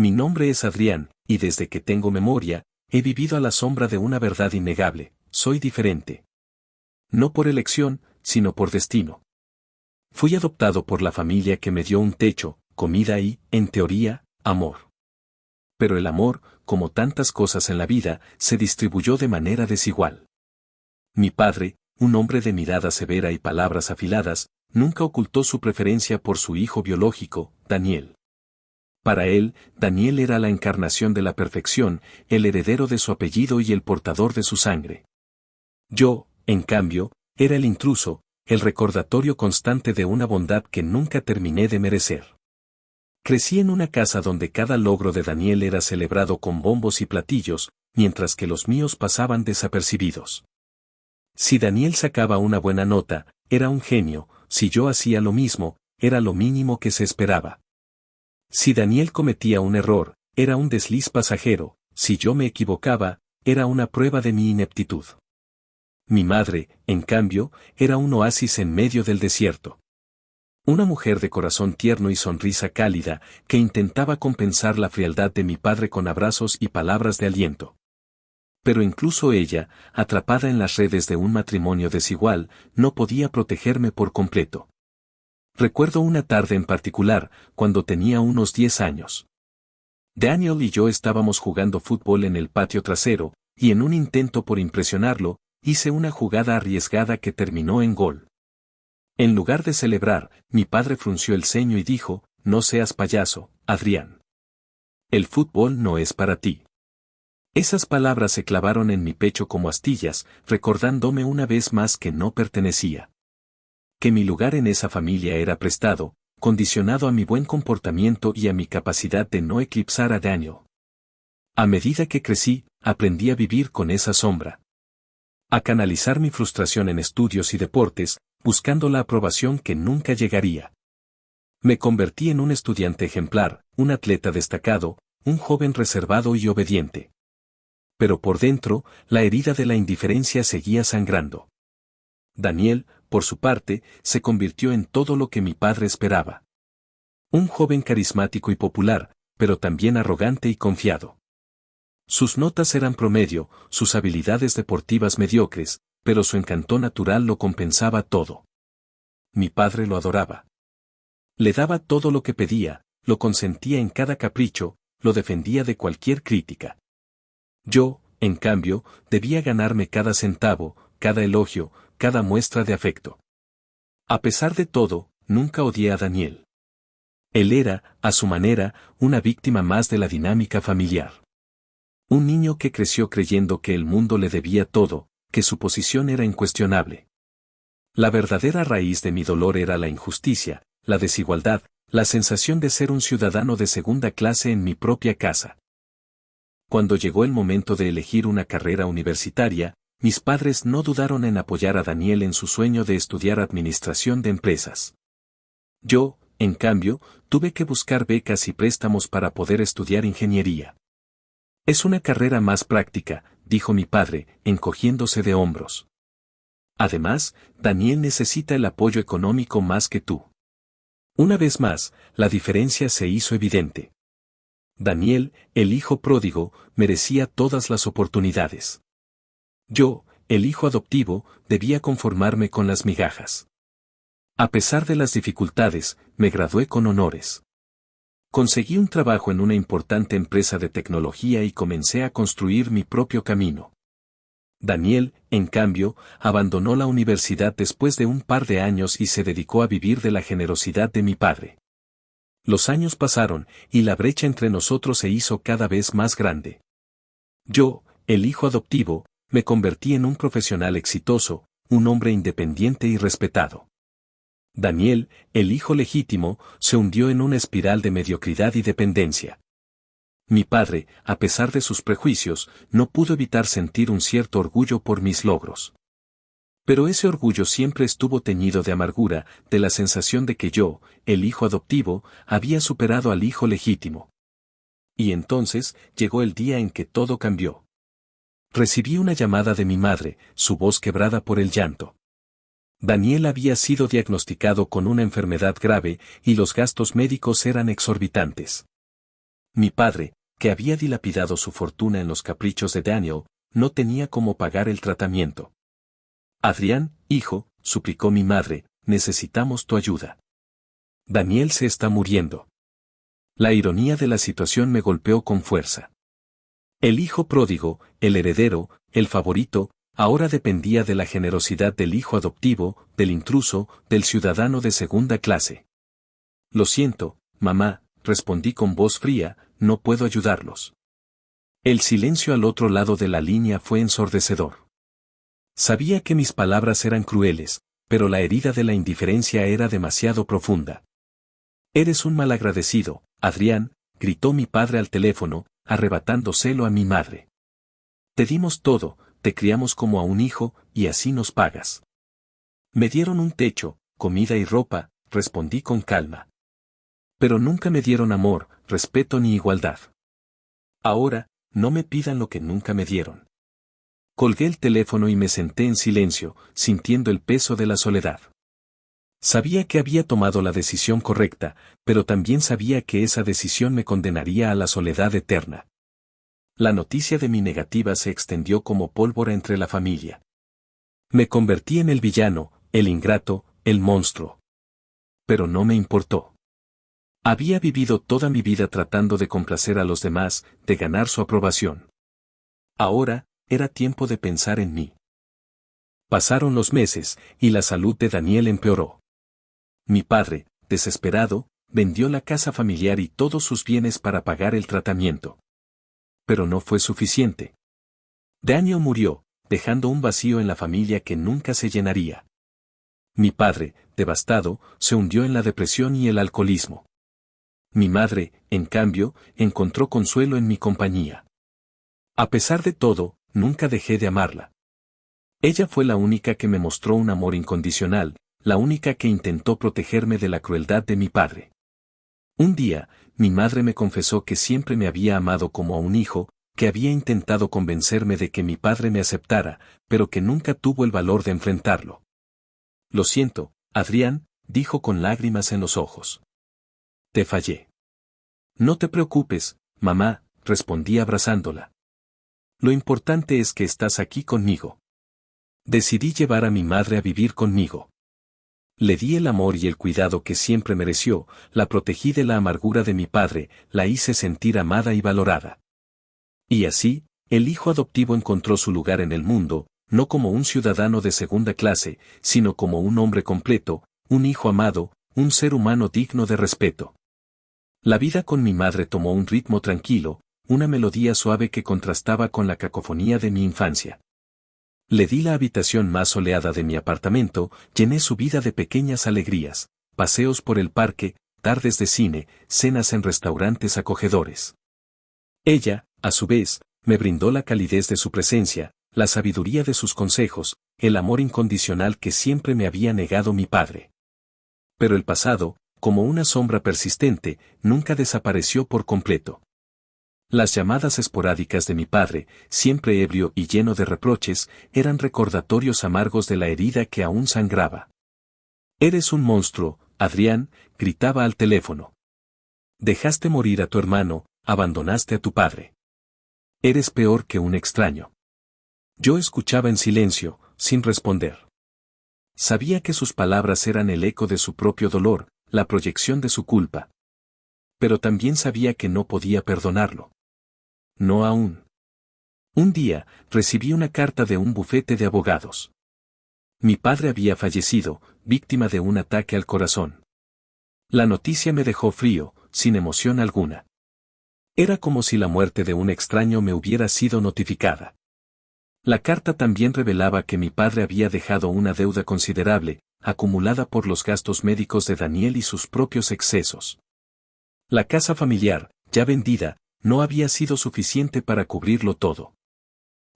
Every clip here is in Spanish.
Mi nombre es Adrián, y desde que tengo memoria, he vivido a la sombra de una verdad innegable: soy diferente. No por elección, sino por destino. Fui adoptado por la familia que me dio un techo, comida y, en teoría, amor. Pero el amor, como tantas cosas en la vida, se distribuyó de manera desigual. Mi padre, un hombre de mirada severa y palabras afiladas, nunca ocultó su preferencia por su hijo biológico, Daniel. Para él, Daniel era la encarnación de la perfección, el heredero de su apellido y el portador de su sangre. Yo, en cambio, era el intruso, el recordatorio constante de una bondad que nunca terminé de merecer. Crecí en una casa donde cada logro de Daniel era celebrado con bombos y platillos, mientras que los míos pasaban desapercibidos. Si Daniel sacaba una buena nota, era un genio; si yo hacía lo mismo, era lo mínimo que se esperaba. Si Daniel cometía un error, era un desliz pasajero; si yo me equivocaba, era una prueba de mi ineptitud. Mi madre, en cambio, era un oasis en medio del desierto. Una mujer de corazón tierno y sonrisa cálida, que intentaba compensar la frialdad de mi padre con abrazos y palabras de aliento. Pero incluso ella, atrapada en las redes de un matrimonio desigual, no podía protegerme por completo. Recuerdo una tarde en particular, cuando tenía unos 10 años. Daniel y yo estábamos jugando fútbol en el patio trasero, y en un intento por impresionarlo, hice una jugada arriesgada que terminó en gol. En lugar de celebrar, mi padre frunció el ceño y dijo: «No seas payaso, Adrián. El fútbol no es para ti». Esas palabras se clavaron en mi pecho como astillas, recordándome una vez más que no pertenecía. Que mi lugar en esa familia era prestado, condicionado a mi buen comportamiento y a mi capacidad de no eclipsar a Daniel. A medida que crecí, aprendí a vivir con esa sombra. A canalizar mi frustración en estudios y deportes, buscando la aprobación que nunca llegaría. Me convertí en un estudiante ejemplar, un atleta destacado, un joven reservado y obediente. Pero por dentro, la herida de la indiferencia seguía sangrando. Daniel, por su parte, se convirtió en todo lo que mi padre esperaba. Un joven carismático y popular, pero también arrogante y confiado. Sus notas eran promedio, sus habilidades deportivas mediocres, pero su encanto natural lo compensaba todo. Mi padre lo adoraba. Le daba todo lo que pedía, lo consentía en cada capricho, lo defendía de cualquier crítica. Yo, en cambio, debía ganarme cada centavo, cada elogio, cada muestra de afecto. A pesar de todo, nunca odié a Daniel. Él era, a su manera, una víctima más de la dinámica familiar. Un niño que creció creyendo que el mundo le debía todo, que su posición era incuestionable. La verdadera raíz de mi dolor era la injusticia, la desigualdad, la sensación de ser un ciudadano de segunda clase en mi propia casa. Cuando llegó el momento de elegir una carrera universitaria, mis padres no dudaron en apoyar a Daniel en su sueño de estudiar administración de empresas. Yo, en cambio, tuve que buscar becas y préstamos para poder estudiar ingeniería. «Es una carrera más práctica», dijo mi padre, encogiéndose de hombros. «Además, Daniel necesita el apoyo económico más que tú». Una vez más, la diferencia se hizo evidente. Daniel, el hijo pródigo, merecía todas las oportunidades. Yo, el hijo adoptivo, debía conformarme con las migajas. A pesar de las dificultades, me gradué con honores. Conseguí un trabajo en una importante empresa de tecnología y comencé a construir mi propio camino. Daniel, en cambio, abandonó la universidad después de un par de años y se dedicó a vivir de la generosidad de mi padre. Los años pasaron, y la brecha entre nosotros se hizo cada vez más grande. Yo, el hijo adoptivo, me convertí en un profesional exitoso, un hombre independiente y respetado. Daniel, el hijo legítimo, se hundió en una espiral de mediocridad y dependencia. Mi padre, a pesar de sus prejuicios, no pudo evitar sentir un cierto orgullo por mis logros. Pero ese orgullo siempre estuvo teñido de amargura, de la sensación de que yo, el hijo adoptivo, había superado al hijo legítimo. Y entonces, llegó el día en que todo cambió. Recibí una llamada de mi madre, su voz quebrada por el llanto. Daniel había sido diagnosticado con una enfermedad grave, y los gastos médicos eran exorbitantes. Mi padre, que había dilapidado su fortuna en los caprichos de Daniel, no tenía cómo pagar el tratamiento. Adrián, hijo, suplicó mi madre, necesitamos tu ayuda. Daniel se está muriendo. La ironía de la situación me golpeó con fuerza. El hijo pródigo, el heredero, el favorito, ahora dependía de la generosidad del hijo adoptivo, del intruso, del ciudadano de segunda clase. Lo siento, mamá, respondí con voz fría, no puedo ayudarlos. El silencio al otro lado de la línea fue ensordecedor. Sabía que mis palabras eran crueles, pero la herida de la indiferencia era demasiado profunda. Eres un malagradecido, Adrián, gritó mi padre al teléfono, arrebatándoselo a mi madre. Te dimos todo, te criamos como a un hijo, y así nos pagas. Me dieron un techo, comida y ropa, respondí con calma. Pero nunca me dieron amor, respeto ni igualdad. Ahora, no me pidan lo que nunca me dieron. Colgué el teléfono y me senté en silencio, sintiendo el peso de la soledad. Sabía que había tomado la decisión correcta, pero también sabía que esa decisión me condenaría a la soledad eterna. La noticia de mi negativa se extendió como pólvora entre la familia. Me convertí en el villano, el ingrato, el monstruo. Pero no me importó. Había vivido toda mi vida tratando de complacer a los demás, de ganar su aprobación. Ahora, era tiempo de pensar en mí. Pasaron los meses, y la salud de Daniel empeoró. Mi padre, desesperado, vendió la casa familiar y todos sus bienes para pagar el tratamiento. Pero no fue suficiente. Daniel murió, dejando un vacío en la familia que nunca se llenaría. Mi padre, devastado, se hundió en la depresión y el alcoholismo. Mi madre, en cambio, encontró consuelo en mi compañía. A pesar de todo, nunca dejé de amarla. Ella fue la única que me mostró un amor incondicional, la única que intentó protegerme de la crueldad de mi padre. Un día, mi madre me confesó que siempre me había amado como a un hijo, que había intentado convencerme de que mi padre me aceptara, pero que nunca tuvo el valor de enfrentarlo. Lo siento, Adrián, dijo con lágrimas en los ojos. Te fallé. No te preocupes, mamá, respondí abrazándola. Lo importante es que estás aquí conmigo. Decidí llevar a mi madre a vivir conmigo. Le di el amor y el cuidado que siempre mereció, la protegí de la amargura de mi padre, la hice sentir amada y valorada. Y así, el hijo adoptivo encontró su lugar en el mundo, no como un ciudadano de segunda clase, sino como un hombre completo, un hijo amado, un ser humano digno de respeto. La vida con mi madre tomó un ritmo tranquilo, una melodía suave que contrastaba con la cacofonía de mi infancia. Le di la habitación más soleada de mi apartamento, llené su vida de pequeñas alegrías, paseos por el parque, tardes de cine, cenas en restaurantes acogedores. Ella, a su vez, me brindó la calidez de su presencia, la sabiduría de sus consejos, el amor incondicional que siempre me había negado mi padre. Pero el pasado, como una sombra persistente, nunca desapareció por completo. Las llamadas esporádicas de mi padre, siempre ebrio y lleno de reproches, eran recordatorios amargos de la herida que aún sangraba. Eres un monstruo, Adrián, gritaba al teléfono. Dejaste morir a tu hermano, abandonaste a tu padre. Eres peor que un extraño. Yo escuchaba en silencio, sin responder. Sabía que sus palabras eran el eco de su propio dolor, la proyección de su culpa. Pero también sabía que no podía perdonarlo. No aún. Un día, recibí una carta de un bufete de abogados. Mi padre había fallecido, víctima de un ataque al corazón. La noticia me dejó frío, sin emoción alguna. Era como si la muerte de un extraño me hubiera sido notificada. La carta también revelaba que mi padre había dejado una deuda considerable, acumulada por los gastos médicos de Daniel y sus propios excesos. La casa familiar, ya vendida, no había sido suficiente para cubrirlo todo.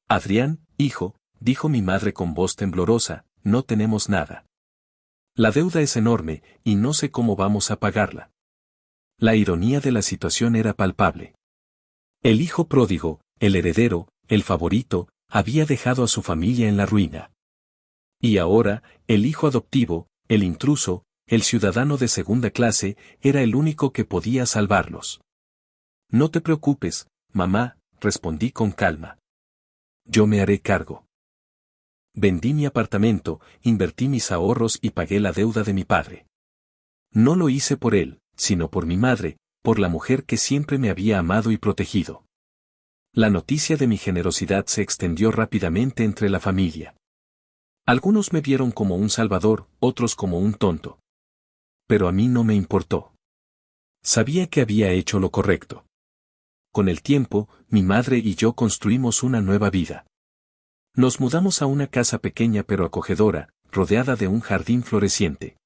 Adrián, hijo, dijo mi madre con voz temblorosa, no tenemos nada. La deuda es enorme, y no sé cómo vamos a pagarla. La ironía de la situación era palpable. El hijo pródigo, el heredero, el favorito, había dejado a su familia en la ruina. Y ahora, el hijo adoptivo, el intruso, el ciudadano de segunda clase, era el único que podía salvarlos. No te preocupes, mamá, respondí con calma. Yo me haré cargo. Vendí mi apartamento, invertí mis ahorros y pagué la deuda de mi padre. No lo hice por él, sino por mi madre, por la mujer que siempre me había amado y protegido. La noticia de mi generosidad se extendió rápidamente entre la familia. Algunos me vieron como un salvador, otros como un tonto. Pero a mí no me importó. Sabía que había hecho lo correcto. Con el tiempo, mi madre y yo construimos una nueva vida. Nos mudamos a una casa pequeña pero acogedora, rodeada de un jardín floreciente.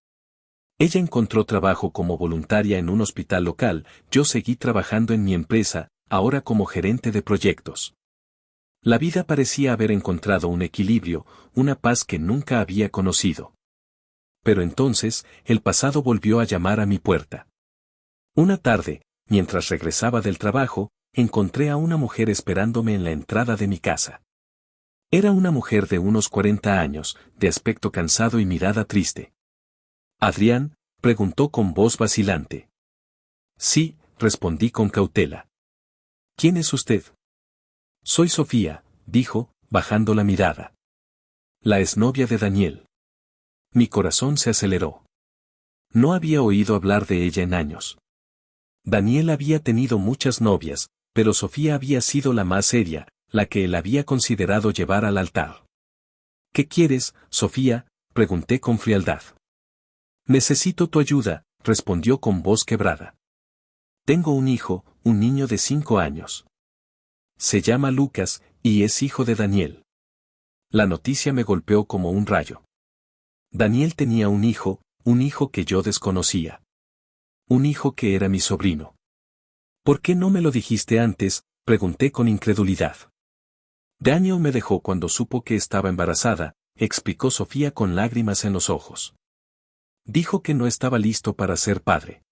Ella encontró trabajo como voluntaria en un hospital local, yo seguí trabajando en mi empresa, ahora como gerente de proyectos. La vida parecía haber encontrado un equilibrio, una paz que nunca había conocido. Pero entonces, el pasado volvió a llamar a mi puerta. Una tarde, mientras regresaba del trabajo, encontré a una mujer esperándome en la entrada de mi casa. Era una mujer de unos 40 años, de aspecto cansado y mirada triste. «¿Adrián?», preguntó con voz vacilante. «Sí», respondí con cautela. «¿Quién es usted?». «Soy Sofía», dijo, bajando la mirada. «La exnovia de Daniel». Mi corazón se aceleró. No había oído hablar de ella en años. Daniel había tenido muchas novias, pero Sofía había sido la más seria, la que él había considerado llevar al altar. «¿Qué quieres, Sofía?», pregunté con frialdad. «Necesito tu ayuda», respondió con voz quebrada. «Tengo un hijo, un niño de 5 años. Se llama Lucas, y es hijo de Daniel». La noticia me golpeó como un rayo. Daniel tenía un hijo que yo desconocía. Un hijo que era mi sobrino. «¿Por qué no me lo dijiste antes?», pregunté con incredulidad. «Daniel me dejó cuando supo que estaba embarazada», explicó Sofía con lágrimas en los ojos. «Dijo que no estaba listo para ser padre.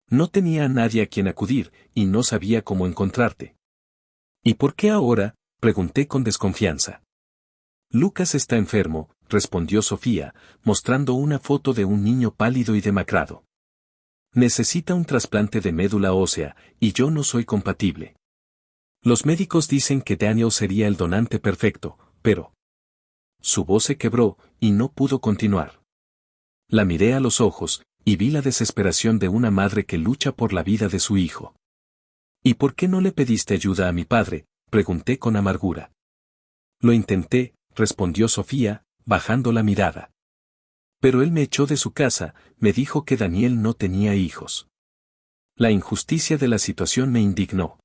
No tenía a nadie a quien acudir, y no sabía cómo encontrarte». «¿Y por qué ahora?», pregunté con desconfianza. «Lucas está enfermo», respondió Sofía, mostrando una foto de un niño pálido y demacrado. «Necesita un trasplante de médula ósea, y yo no soy compatible. Los médicos dicen que Daniel sería el donante perfecto, pero...». Su voz se quebró, y no pudo continuar. La miré a los ojos, y vi la desesperación de una madre que lucha por la vida de su hijo. «¿Y por qué no le pediste ayuda a mi padre?», pregunté con amargura. «Lo intenté», respondió Sofía, bajando la mirada. «Pero él me echó de su casa, me dijo que Daniel no tenía hijos». La injusticia de la situación me indignó.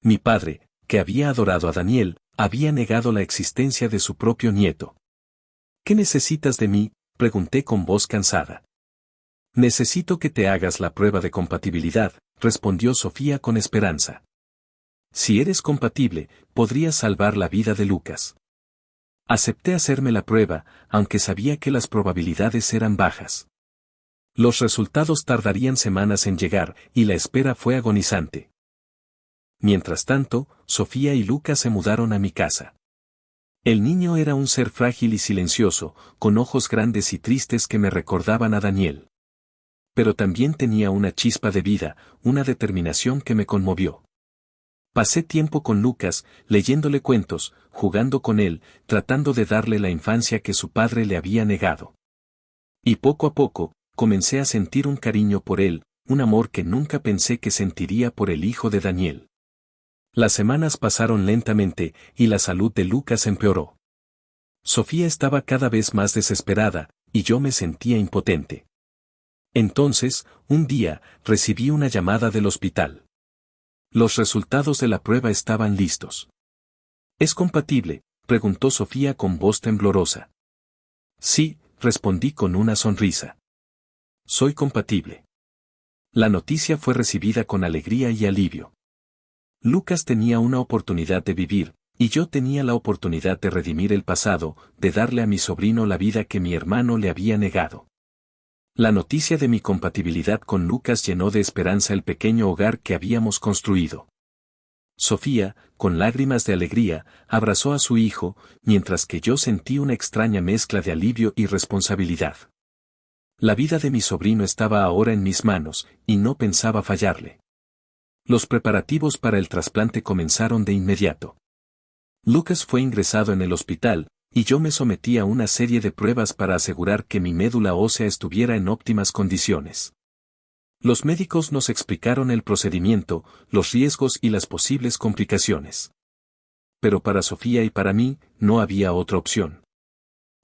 Mi padre, que había adorado a Daniel, había negado la existencia de su propio nieto. «¿Qué necesitas de mí?», pregunté con voz cansada. «Necesito que te hagas la prueba de compatibilidad», respondió Sofía con esperanza. «Si eres compatible, podrías salvar la vida de Lucas». Acepté hacerme la prueba, aunque sabía que las probabilidades eran bajas. Los resultados tardarían semanas en llegar, y la espera fue agonizante. Mientras tanto, Sofía y Lucas se mudaron a mi casa. El niño era un ser frágil y silencioso, con ojos grandes y tristes que me recordaban a Daniel. Pero también tenía una chispa de vida, una determinación que me conmovió. Pasé tiempo con Lucas, leyéndole cuentos, jugando con él, tratando de darle la infancia que su padre le había negado. Y poco a poco, comencé a sentir un cariño por él, un amor que nunca pensé que sentiría por el hijo de Daniel. Las semanas pasaron lentamente, y la salud de Lucas empeoró. Sofía estaba cada vez más desesperada, y yo me sentía impotente. Entonces, un día, recibí una llamada del hospital. Los resultados de la prueba estaban listos. «¿Es compatible?», preguntó Sofía con voz temblorosa. «Sí», respondí con una sonrisa. «Soy compatible». La noticia fue recibida con alegría y alivio. Lucas tenía una oportunidad de vivir, y yo tenía la oportunidad de redimir el pasado, de darle a mi sobrino la vida que mi hermano le había negado. La noticia de mi compatibilidad con Lucas llenó de esperanza el pequeño hogar que habíamos construido. Sofía, con lágrimas de alegría, abrazó a su hijo, mientras que yo sentí una extraña mezcla de alivio y responsabilidad. La vida de mi sobrino estaba ahora en mis manos, y no pensaba fallarle. Los preparativos para el trasplante comenzaron de inmediato. Lucas fue ingresado en el hospital, y yo me sometí a una serie de pruebas para asegurar que mi médula ósea estuviera en óptimas condiciones. Los médicos nos explicaron el procedimiento, los riesgos y las posibles complicaciones. Pero para Sofía y para mí, no había otra opción.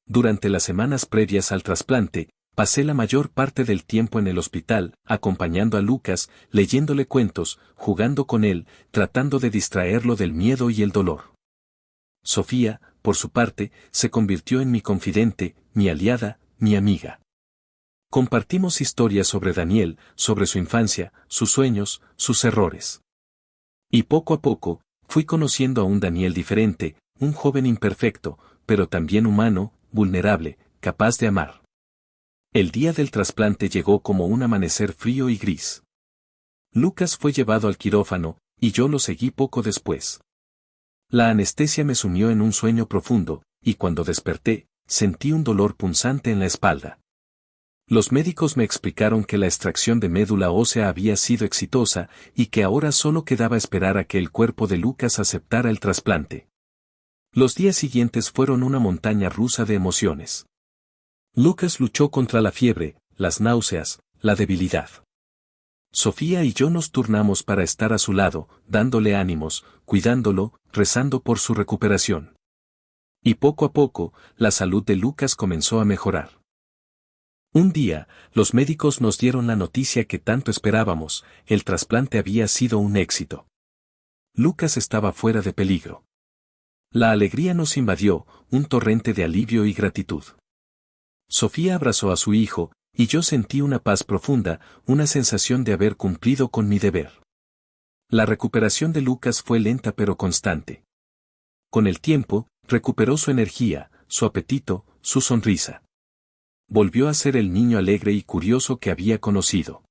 Durante las semanas previas al trasplante, pasé la mayor parte del tiempo en el hospital, acompañando a Lucas, leyéndole cuentos, jugando con él, tratando de distraerlo del miedo y el dolor. Sofía, por su parte, se convirtió en mi confidente, mi aliada, mi amiga. Compartimos historias sobre Daniel, sobre su infancia, sus sueños, sus errores. Y poco a poco, fui conociendo a un Daniel diferente, un joven imperfecto, pero también humano, vulnerable, capaz de amar. El día del trasplante llegó como un amanecer frío y gris. Lucas fue llevado al quirófano, y yo lo seguí poco después. La anestesia me sumió en un sueño profundo, y cuando desperté, sentí un dolor punzante en la espalda. Los médicos me explicaron que la extracción de médula ósea había sido exitosa, y que ahora solo quedaba esperar a que el cuerpo de Lucas aceptara el trasplante. Los días siguientes fueron una montaña rusa de emociones. Lucas luchó contra la fiebre, las náuseas, la debilidad. Sofía y yo nos turnamos para estar a su lado, dándole ánimos, cuidándolo, rezando por su recuperación. Y poco a poco, la salud de Lucas comenzó a mejorar. Un día, los médicos nos dieron la noticia que tanto esperábamos, el trasplante había sido un éxito. Lucas estaba fuera de peligro. La alegría nos invadió, un torrente de alivio y gratitud. Sofía abrazó a su hijo, y yo sentí una paz profunda, una sensación de haber cumplido con mi deber. La recuperación de Lucas fue lenta pero constante. Con el tiempo, recuperó su energía, su apetito, su sonrisa. Volvió a ser el niño alegre y curioso que había conocido.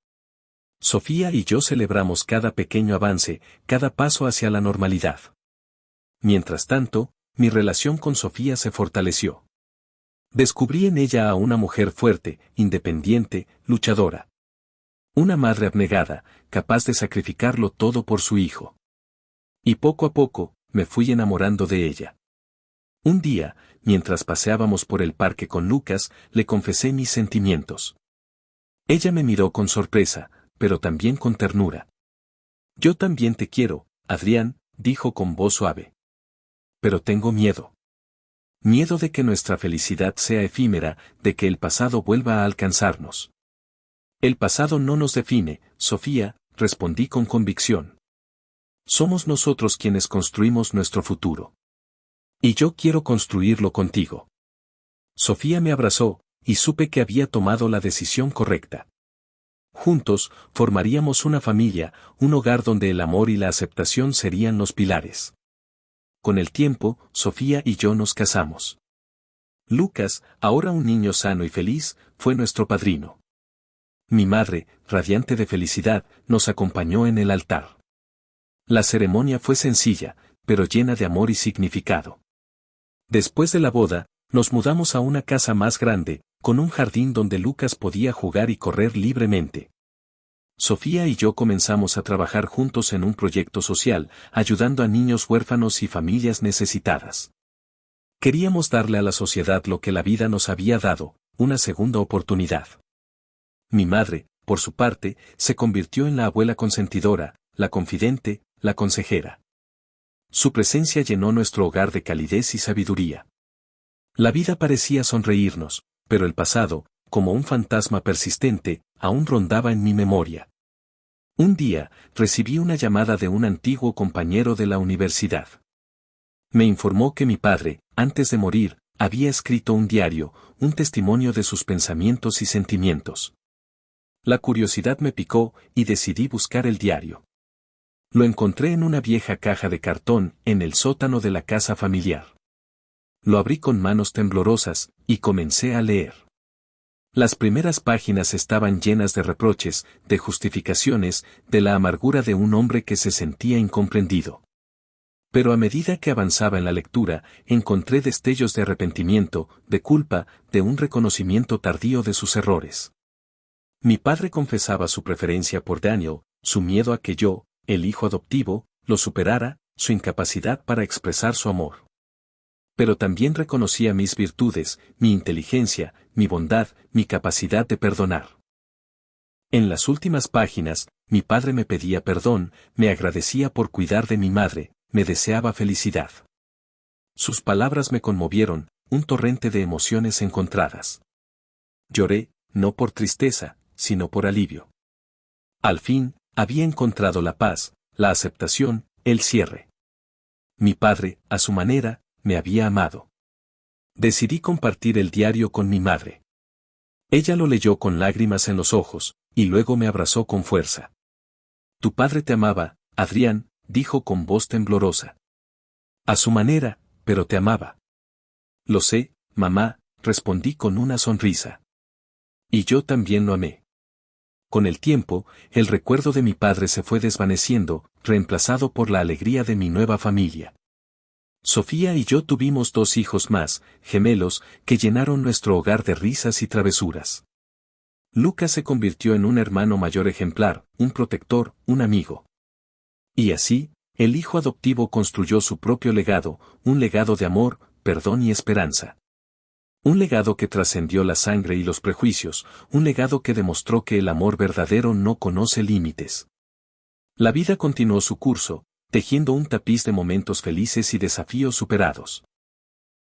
Sofía y yo celebramos cada pequeño avance, cada paso hacia la normalidad. Mientras tanto, mi relación con Sofía se fortaleció. Descubrí en ella a una mujer fuerte, independiente, luchadora. Una madre abnegada, capaz de sacrificarlo todo por su hijo. Y poco a poco, me fui enamorando de ella. Un día, mientras paseábamos por el parque con Lucas, le confesé mis sentimientos. Ella me miró con sorpresa, pero también con ternura. Yo también te quiero, Adrián, dijo con voz suave. Pero tengo miedo. Miedo de que nuestra felicidad sea efímera, de que el pasado vuelva a alcanzarnos. El pasado no nos define, Sofía, respondí con convicción. Somos nosotros quienes construimos nuestro futuro. Y yo quiero construirlo contigo. Sofía me abrazó, y supe que había tomado la decisión correcta. Juntos, formaríamos una familia, un hogar donde el amor y la aceptación serían los pilares. Con el tiempo, Sofía y yo nos casamos. Lucas, ahora un niño sano y feliz, fue nuestro padrino. Mi madre, radiante de felicidad, nos acompañó en el altar. La ceremonia fue sencilla, pero llena de amor y significado. Después de la boda, nos mudamos a una casa más grande, con un jardín donde Lucas podía jugar y correr libremente. Sofía y yo comenzamos a trabajar juntos en un proyecto social, ayudando a niños huérfanos y familias necesitadas. Queríamos darle a la sociedad lo que la vida nos había dado, una segunda oportunidad. Mi madre, por su parte, se convirtió en la abuela consentidora, la confidente, la consejera. Su presencia llenó nuestro hogar de calidez y sabiduría. La vida parecía sonreírnos, pero el pasado, como un fantasma persistente, aún rondaba en mi memoria. Un día, recibí una llamada de un antiguo compañero de la universidad. Me informó que mi padre, antes de morir, había escrito un diario, un testimonio de sus pensamientos y sentimientos. La curiosidad me picó, y decidí buscar el diario. Lo encontré en una vieja caja de cartón, en el sótano de la casa familiar. Lo abrí con manos temblorosas, y comencé a leer. Las primeras páginas estaban llenas de reproches, de justificaciones, de la amargura de un hombre que se sentía incomprendido. Pero a medida que avanzaba en la lectura, encontré destellos de arrepentimiento, de culpa, de un reconocimiento tardío de sus errores. Mi padre confesaba su preferencia por Daniel, su miedo a que yo, el hijo adoptivo, lo superara, su incapacidad para expresar su amor. Pero también reconocía mis virtudes, mi inteligencia, mi bondad, mi capacidad de perdonar. En las últimas páginas, mi padre me pedía perdón, me agradecía por cuidar de mi madre, me deseaba felicidad. Sus palabras me conmovieron, un torrente de emociones encontradas. Lloré, no por tristeza, sino por alivio. Al fin, había encontrado la paz, la aceptación, el cierre. Mi padre, a su manera, me había amado. Decidí compartir el diario con mi madre. Ella lo leyó con lágrimas en los ojos, y luego me abrazó con fuerza. Tu padre te amaba, Adrián, dijo con voz temblorosa. A su manera, pero te amaba. Lo sé, mamá, respondí con una sonrisa. Y yo también lo amé. Con el tiempo, el recuerdo de mi padre se fue desvaneciendo, reemplazado por la alegría de mi nueva familia. Sofía y yo tuvimos 2 hijos más, gemelos, que llenaron nuestro hogar de risas y travesuras. Lucas se convirtió en un hermano mayor ejemplar, un protector, un amigo. Y así, el hijo adoptivo construyó su propio legado, un legado de amor, perdón y esperanza. Un legado que trascendió la sangre y los prejuicios, un legado que demostró que el amor verdadero no conoce límites. La vida continuó su curso, tejiendo un tapiz de momentos felices y desafíos superados.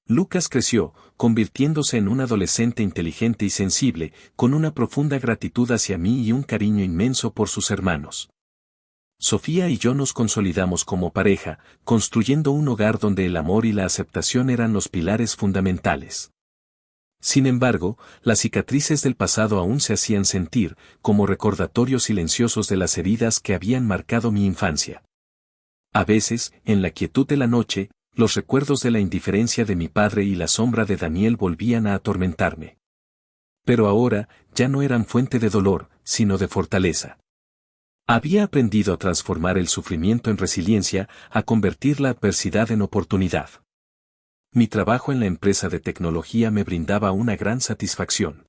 Lucas creció, convirtiéndose en un adolescente inteligente y sensible, con una profunda gratitud hacia mí y un cariño inmenso por sus hermanos. Sofía y yo nos consolidamos como pareja, construyendo un hogar donde el amor y la aceptación eran los pilares fundamentales. Sin embargo, las cicatrices del pasado aún se hacían sentir, como recordatorios silenciosos de las heridas que habían marcado mi infancia. A veces, en la quietud de la noche, los recuerdos de la indiferencia de mi padre y la sombra de Daniel volvían a atormentarme. Pero ahora, ya no eran fuente de dolor, sino de fortaleza. Había aprendido a transformar el sufrimiento en resiliencia, a convertir la adversidad en oportunidad. Mi trabajo en la empresa de tecnología me brindaba una gran satisfacción.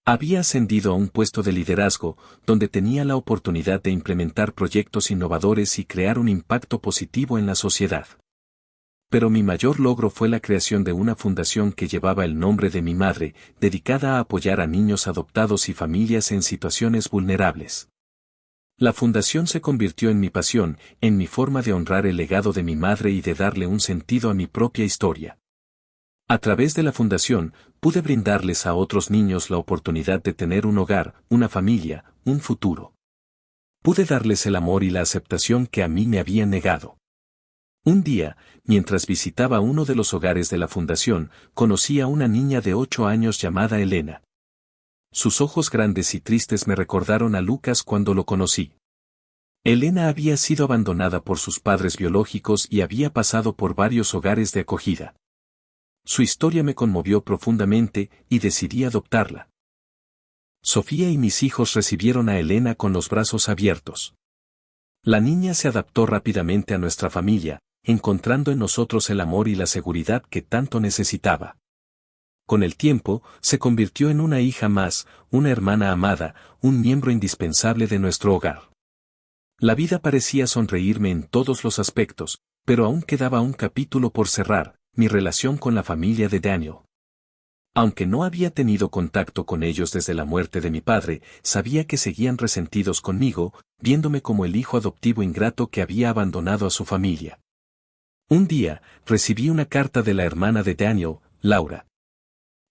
Había ascendido a un puesto de liderazgo, donde tenía la oportunidad de implementar proyectos innovadores y crear un impacto positivo en la sociedad. Pero mi mayor logro fue la creación de una fundación que llevaba el nombre de mi madre, dedicada a apoyar a niños adoptados y familias en situaciones vulnerables. La fundación se convirtió en mi pasión, en mi forma de honrar el legado de mi madre y de darle un sentido a mi propia historia. A través de la fundación, pude brindarles a otros niños la oportunidad de tener un hogar, una familia, un futuro. Pude darles el amor y la aceptación que a mí me habían negado. Un día, mientras visitaba uno de los hogares de la fundación, conocí a una niña de 8 años llamada Elena. Sus ojos grandes y tristes me recordaron a Lucas cuando lo conocí. Elena había sido abandonada por sus padres biológicos y había pasado por varios hogares de acogida. Su historia me conmovió profundamente y decidí adoptarla. Sofía y mis hijos recibieron a Elena con los brazos abiertos. La niña se adaptó rápidamente a nuestra familia, encontrando en nosotros el amor y la seguridad que tanto necesitaba. Con el tiempo, se convirtió en una hija más, una hermana amada, un miembro indispensable de nuestro hogar. La vida parecía sonreírme en todos los aspectos, pero aún quedaba un capítulo por cerrar, mi relación con la familia de Daniel. Aunque no había tenido contacto con ellos desde la muerte de mi padre, sabía que seguían resentidos conmigo, viéndome como el hijo adoptivo ingrato que había abandonado a su familia. Un día, recibí una carta de la hermana de Daniel, Laura.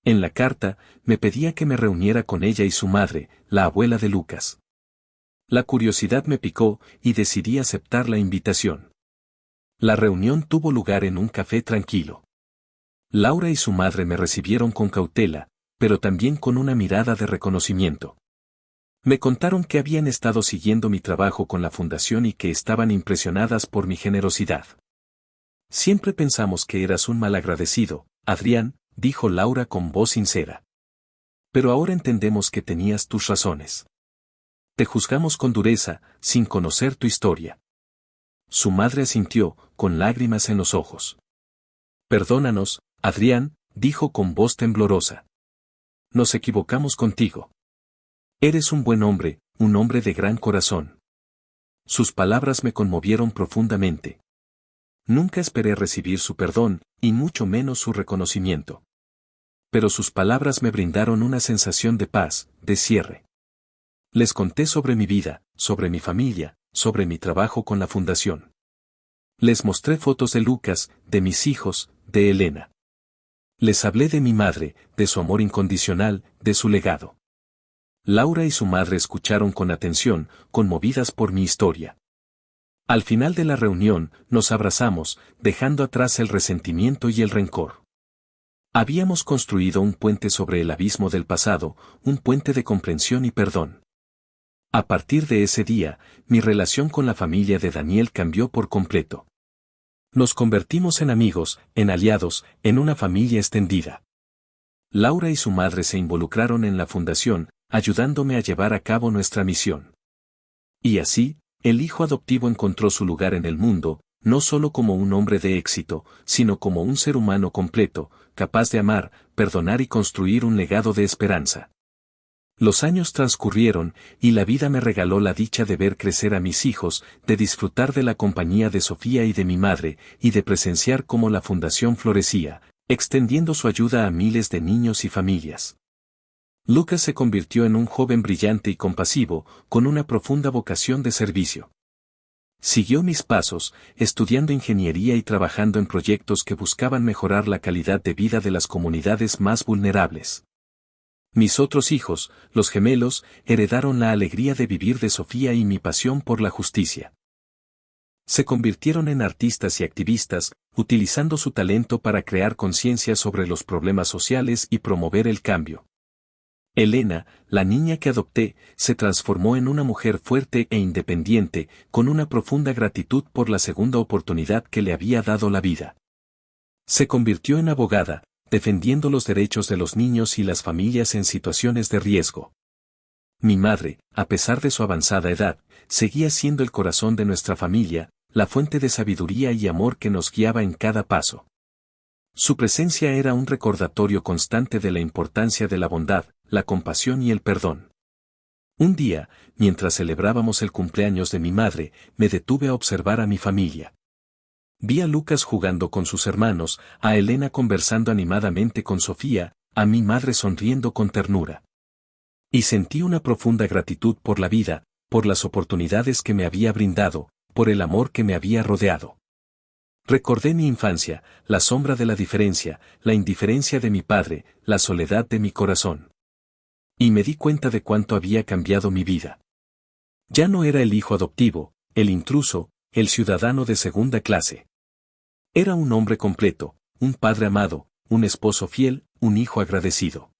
En la carta, me pedía que me reuniera con ella y su madre, la abuela de Lucas. La curiosidad me picó y decidí aceptar la invitación. La reunión tuvo lugar en un café tranquilo. Laura y su madre me recibieron con cautela, pero también con una mirada de reconocimiento. Me contaron que habían estado siguiendo mi trabajo con la fundación y que estaban impresionadas por mi generosidad. Siempre pensamos que eras un malagradecido, Adrián, dijo Laura con voz sincera. Pero ahora entendemos que tenías tus razones. Te juzgamos con dureza, sin conocer tu historia. Su madre asintió, con lágrimas en los ojos. Perdónanos, Adrián, dijo con voz temblorosa. Nos equivocamos contigo. Eres un buen hombre, un hombre de gran corazón. Sus palabras me conmovieron profundamente. Nunca esperé recibir su perdón, y mucho menos su reconocimiento. Pero sus palabras me brindaron una sensación de paz, de cierre. Les conté sobre mi vida, sobre mi familia, sobre mi trabajo con la fundación. Les mostré fotos de Lucas, de mis hijos, de Elena. Les hablé de mi madre, de su amor incondicional, de su legado. Laura y su madre escucharon con atención, conmovidas por mi historia. Al final de la reunión, nos abrazamos, dejando atrás el resentimiento y el rencor. Habíamos construido un puente sobre el abismo del pasado, un puente de comprensión y perdón. A partir de ese día, mi relación con la familia de Daniel cambió por completo. Nos convertimos en amigos, en aliados, en una familia extendida. Laura y su madre se involucraron en la fundación, ayudándome a llevar a cabo nuestra misión. Y así, el hijo adoptivo encontró su lugar en el mundo, no solo como un hombre de éxito, sino como un ser humano completo, capaz de amar, perdonar y construir un legado de esperanza. Los años transcurrieron, y la vida me regaló la dicha de ver crecer a mis hijos, de disfrutar de la compañía de Sofía y de mi madre, y de presenciar cómo la fundación florecía, extendiendo su ayuda a miles de niños y familias. Lucas se convirtió en un joven brillante y compasivo, con una profunda vocación de servicio. Siguió mis pasos, estudiando ingeniería y trabajando en proyectos que buscaban mejorar la calidad de vida de las comunidades más vulnerables. Mis otros hijos, los gemelos, heredaron la alegría de vivir de Sofía y mi pasión por la justicia. Se convirtieron en artistas y activistas, utilizando su talento para crear conciencia sobre los problemas sociales y promover el cambio. Elena, la niña que adopté, se transformó en una mujer fuerte e independiente, con una profunda gratitud por la segunda oportunidad que le había dado la vida. Se convirtió en abogada, defendiendo los derechos de los niños y las familias en situaciones de riesgo. Mi madre, a pesar de su avanzada edad, seguía siendo el corazón de nuestra familia, la fuente de sabiduría y amor que nos guiaba en cada paso. Su presencia era un recordatorio constante de la importancia de la bondad, la compasión y el perdón. Un día, mientras celebrábamos el cumpleaños de mi madre, me detuve a observar a mi familia. Vi a Lucas jugando con sus hermanos, a Elena conversando animadamente con Sofía, a mi madre sonriendo con ternura. Y sentí una profunda gratitud por la vida, por las oportunidades que me había brindado, por el amor que me había rodeado. Recordé mi infancia, la sombra de la diferencia, la indiferencia de mi padre, la soledad de mi corazón. Y me di cuenta de cuánto había cambiado mi vida. Ya no era el hijo adoptivo, el intruso, el ciudadano de segunda clase. Era un hombre completo, un padre amado, un esposo fiel, un hijo agradecido.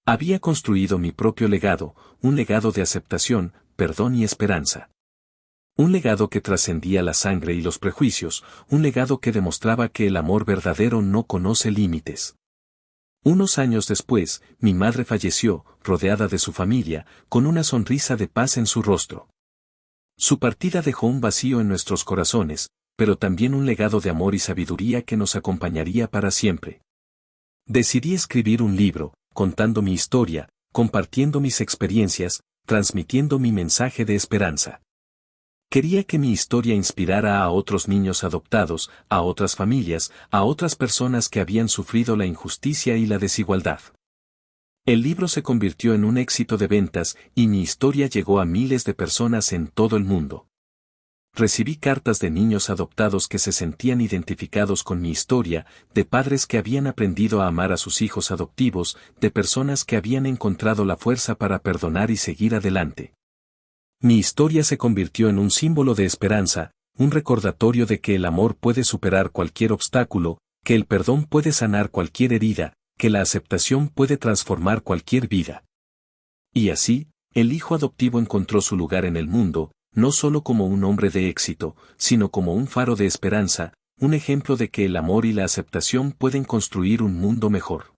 Había construido mi propio legado, un legado de aceptación, perdón y esperanza. Un legado que trascendía la sangre y los prejuicios, un legado que demostraba que el amor verdadero no conoce límites. Unos años después, mi madre falleció, rodeada de su familia, con una sonrisa de paz en su rostro. Su partida dejó un vacío en nuestros corazones, pero también un legado de amor y sabiduría que nos acompañaría para siempre. Decidí escribir un libro, contando mi historia, compartiendo mis experiencias, transmitiendo mi mensaje de esperanza. Quería que mi historia inspirara a otros niños adoptados, a otras familias, a otras personas que habían sufrido la injusticia y la desigualdad. El libro se convirtió en un éxito de ventas y mi historia llegó a miles de personas en todo el mundo. Recibí cartas de niños adoptados que se sentían identificados con mi historia, de padres que habían aprendido a amar a sus hijos adoptivos, de personas que habían encontrado la fuerza para perdonar y seguir adelante. Mi historia se convirtió en un símbolo de esperanza, un recordatorio de que el amor puede superar cualquier obstáculo, que el perdón puede sanar cualquier herida, que la aceptación puede transformar cualquier vida. Y así, el hijo adoptivo encontró su lugar en el mundo, no solo como un hombre de éxito, sino como un faro de esperanza, un ejemplo de que el amor y la aceptación pueden construir un mundo mejor.